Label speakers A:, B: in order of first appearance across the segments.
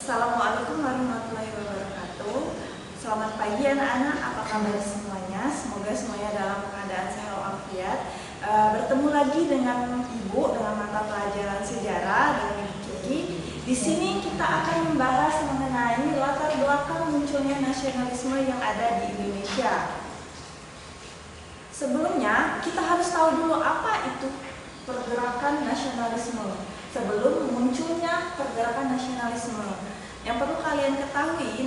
A: Assalamualaikum warahmatullahi wabarakatuh. Selamat pagi anak-anak, apa kabar semuanya? Semoga semuanya dalam keadaan sehat walafiat. Bertemu lagi dengan Ibu dalam mata pelajaran sejarah dan Kiki. Di sini kita akan membahas mengenai latar belakang munculnya nasionalisme yang ada di Indonesia. Sebelumnya, kita harus tahu dulu apa itu pergerakan nasionalisme. Sebelum munculnya pergerakan nasionalisme, yang perlu kalian ketahui,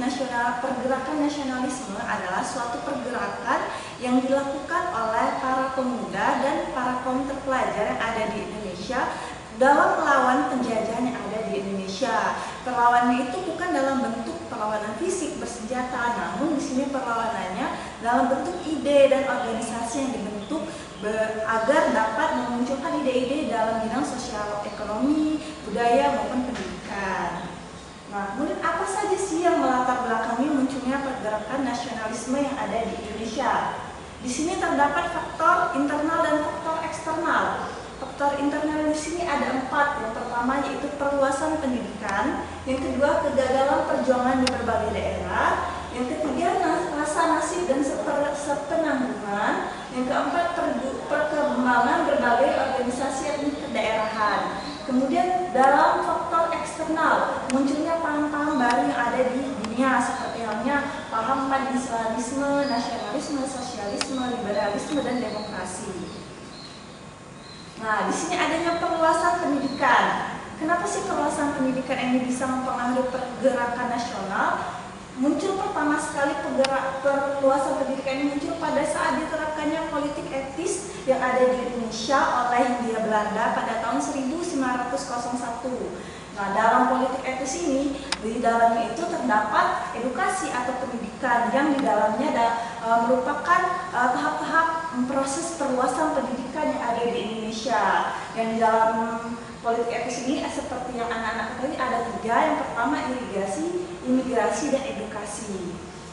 A: pergerakan nasionalisme adalah suatu pergerakan yang dilakukan oleh para pemuda dan para kaum terpelajar yang ada di Indonesia dalam melawan penjajahan yang ada di Indonesia. Perlawanan itu bukan dalam bentuk perlawanan fisik bersenjata, namun di sini perlawanannya dalam bentuk ide dan organisasi yang dibentuk agar dapat memunculkan ide-ide dalam bidang sosial, ekonomi, budaya maupun pendidikan. Nah, kemudian apa saja sih yang melatar belakangi munculnya pergerakan nasionalisme yang ada di Indonesia? Di sini terdapat faktor internal dan faktor eksternal. Faktor internal di sini ada 4. Yang pertama yaitu perluasan pendidikan, yang kedua kegagalan perjuangan di berbagai daerah, yang ketiga rasa nasib dan sepenanggungan, yang keempat perkembangan berbagai organisasi etnik kedaerahan. Kemudian dalam faktor eksternal munculnya paham-paham baru yang ada di dunia seperti halnya paham pan-islamisme, nasionalisme, sosialisme, liberalisme, dan demokrasi. Nah, di sini adanya perluasan pendidikan. Kenapa sih perluasan pendidikan ini bisa mempengaruhi pergerakan nasional? Muncul pertama sekali perluasan pendidikan ini muncul pada saat diterapkannya politik etis yang ada di Indonesia oleh Hindia Belanda pada tahun 1901. Nah, dalam politik etis ini, di dalamnya itu terdapat edukasi atau pendidikan yang di dalamnya merupakan tahap-tahap proses perluasan pendidikan yang ada di Indonesia. Yang di dalam politik etis ini seperti yang anak-anak ketahui ada 3. Yang pertama irigasi, imigrasi, dan edukasi.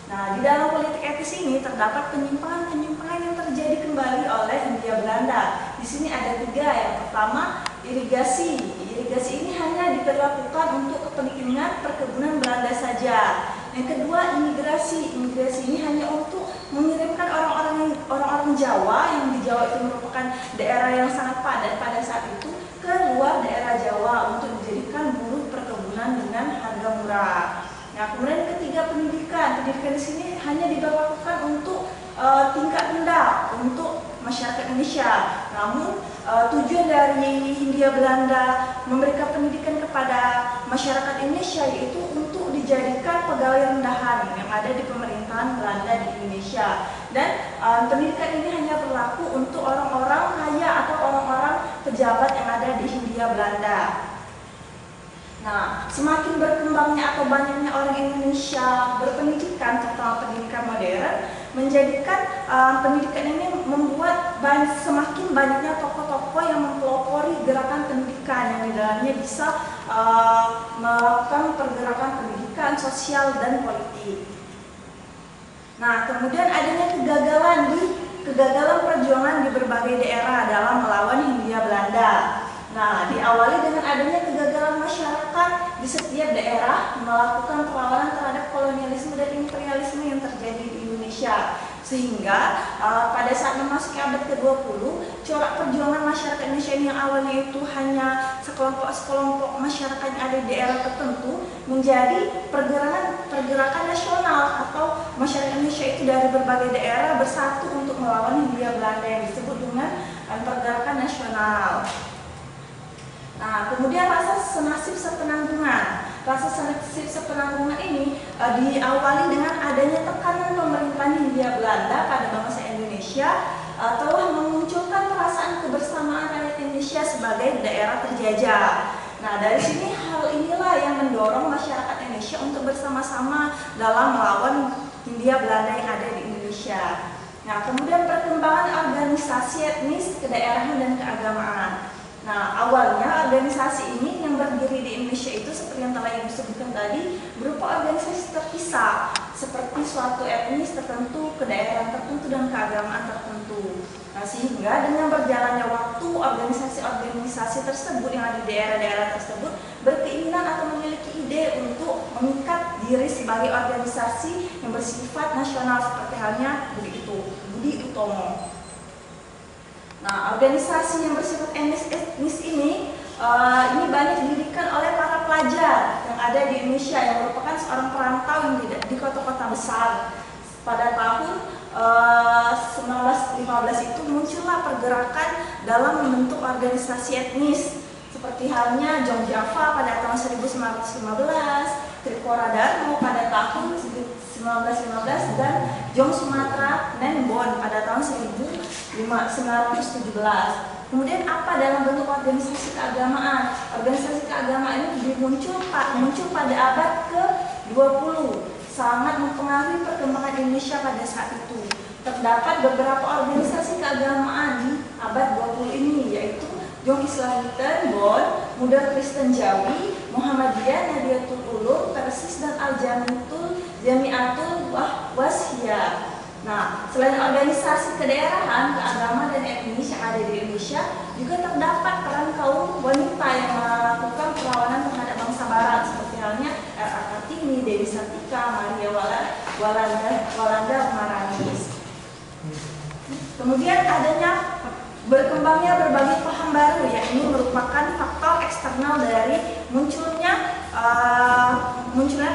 A: Nah, di dalam politik etis ini terdapat penyimpangan-penyimpangan yang terjadi kembali oleh Hindia Belanda. Di sini ada 3. Yang pertama irigasi. Irigasi ini hanya diberlakukan untuk kepentingan perkebunan Belanda saja. Yang kedua imigrasi. Imigrasi ini hanya untuk mengirimkan orang-orang Jawa yang di Jawa itu merupakan daerah yang sangat padat pada saat itu ke luar daerah Jawa untuk dijadikan buruh perkebunan dengan harga murah. Nah, kemudian ketiga pendidikan. Pendidikan di sini hanya diberlakukan untuk tingkat rendah untuk masyarakat Indonesia. Namun tujuan dari Hindia Belanda memberikan pendidikan kepada masyarakat Indonesia yaitu untuk dijadikan pegawai rendahan yang ada di pemerintahan Belanda di Indonesia. Dan pendidikan ini hanya berlaku untuk orang-orang kaya atau orang-orang pejabat yang ada di Hindia Belanda. Nah, semakin berkembangnya atau banyaknya orang Indonesia berpendidikan, terutama pendidikan modern, menjadikan pendidikan ini membuat semakin banyaknya tokoh-tokoh yang mempelopori gerakan pendidikan yang di dalamnya bisa melakukan pergerakan pendidikan, sosial, dan politik. Nah, kemudian adanya kegagalan perjuangan di berbagai daerah dalam melawan Hindia Belanda. Nah, diawali dengan adanya kegagalan masyarakat di setiap daerah melakukan perlawanan terhadap kolonialisme dan imperialisme yang terjadi di Indonesia. Sehingga pada saat memasuki abad ke-20, corak perjuangan masyarakat Indonesia ini yang awalnya itu hanya sekelompok masyarakat yang ada di daerah tertentu menjadi pergerakan nasional atau masyarakat Indonesia itu dari berbagai daerah bersatu untuk melawan Hindia Belanda yang disebut dengan pergerakan nasional. Nah, kemudian rasa senasib sepenanggungan. Rasa senasib sepenanggungan ini diawali dengan adanya tekanan pemerintahan Hindia Belanda pada bangsa Indonesia telah memunculkan perasaan kebersamaan rakyat Indonesia sebagai daerah terjajah. Nah, dari sini hal inilah yang mendorong masyarakat Indonesia untuk bersama-sama dalam melawan Hindia Belanda yang ada di Indonesia. Nah, kemudian perkembangan organisasi etnis, kedaerahan, dan keagamaan. Nah, awalnya organisasi ini yang berdiri di Indonesia itu seperti yang telah Ibu sebutkan tadi berupa organisasi terpisah seperti suatu etnis tertentu, kedaerahan tertentu, dan keagamaan tertentu. Nah, sehingga dengan berjalannya waktu organisasi-organisasi tersebut yang ada di daerah-daerah tersebut berkeinginan atau memiliki ide ide untuk mengikat diri sebagai organisasi yang bersifat nasional seperti halnya Budi Utomo. Nah, organisasi yang bersifat etnis ini banyak didirikan oleh para pelajar yang ada di Indonesia yang merupakan seorang perantau yang tidak di kota-kota besar. Pada tahun 1915 itu muncullah pergerakan dalam membentuk organisasi etnis seperti halnya Jong Java pada tahun 1915, Trikora Darmo pada tahun 1915 dan Jong Sumatera Nenbon pada tahun 1917. Kemudian apa dalam bentuk organisasi keagamaan? Organisasi keagamaan ini muncul pada abad ke-20, sangat mempengaruhi perkembangan Indonesia pada saat itu. Terdapat beberapa organisasi keagamaan di abad 20 ini, yaitu Jong Islamitan Bon, Muda Kristen Jawi, Muhammadiyah, Nahdlatul Ulum, Persis dan Al-Jamiatul Wasiyah. Nah, selain organisasi kedaerahan, keagamaan dan etnis yang ada di Indonesia, juga terdapat peran kaum wanita yang melakukan perlawanan terhadap bangsa Barat seperti halnya R.A. Kartini, Dewi Sartika, Maria Walanda Maranis. Kemudian berkembangnya berbagai paham baru, yang ini merupakan faktor eksternal dari munculnya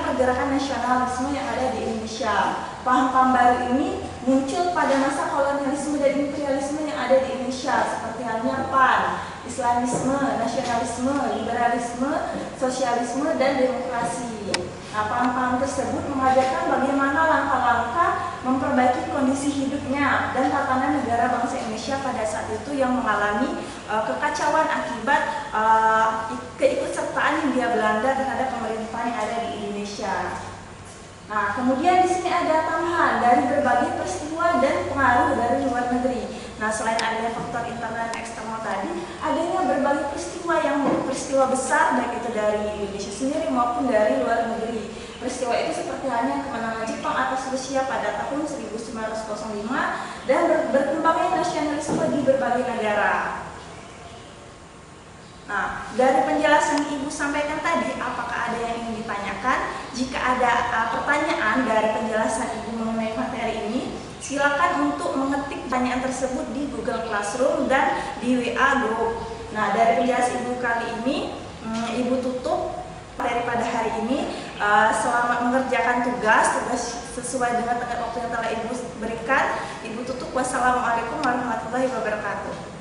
A: pergerakan nasionalisme yang ada di Indonesia. Paham-paham baru ini muncul pada masa kolonialisme dan imperialisme yang ada di Indonesia seperti halnya PAN, Islamisme, nasionalisme, liberalisme, sosialisme, dan demokrasi. Nah, paham-paham tersebut mengajarkan bagaimana langkah-langkah memperbaiki kondisi hidupnya dan tatanan negara bangsa Indonesia pada saat itu yang mengalami kekacauan akibat keikutsertaan Hindia Belanda terhadap pemerintahan yang ada di Indonesia. Nah, kemudian di sini ada tambahan dari berbagai peristiwa dan pengaruh dari luar negeri. Nah, selain adanya faktor internal dan eksternal tadi, adanya berbagai peristiwa besar baik itu dari Indonesia sendiri maupun dari luar negeri. Peristiwa itu seperti halnya kemenangan Jepang atas Rusia pada tahun 1905 dan berkembangnya nasionalisme di berbagai negara. Nah, dari penjelasan Ibu sampaikan tadi, apakah ada yang ingin ditanyakan? Jika ada pertanyaan dari penjelasan Ibu mengenai materi ini, silakan untuk mengetik pertanyaan tersebut di Google Classroom dan di WA Group. Nah, dari penjelasan Ibu kali ini, Ibu tutup materi pada hari ini. Selamat mengerjakan tugas sesuai dengan tenggat waktu yang telah Ibu berikan. Ibu tutup. Wassalamualaikum warahmatullahi wabarakatuh.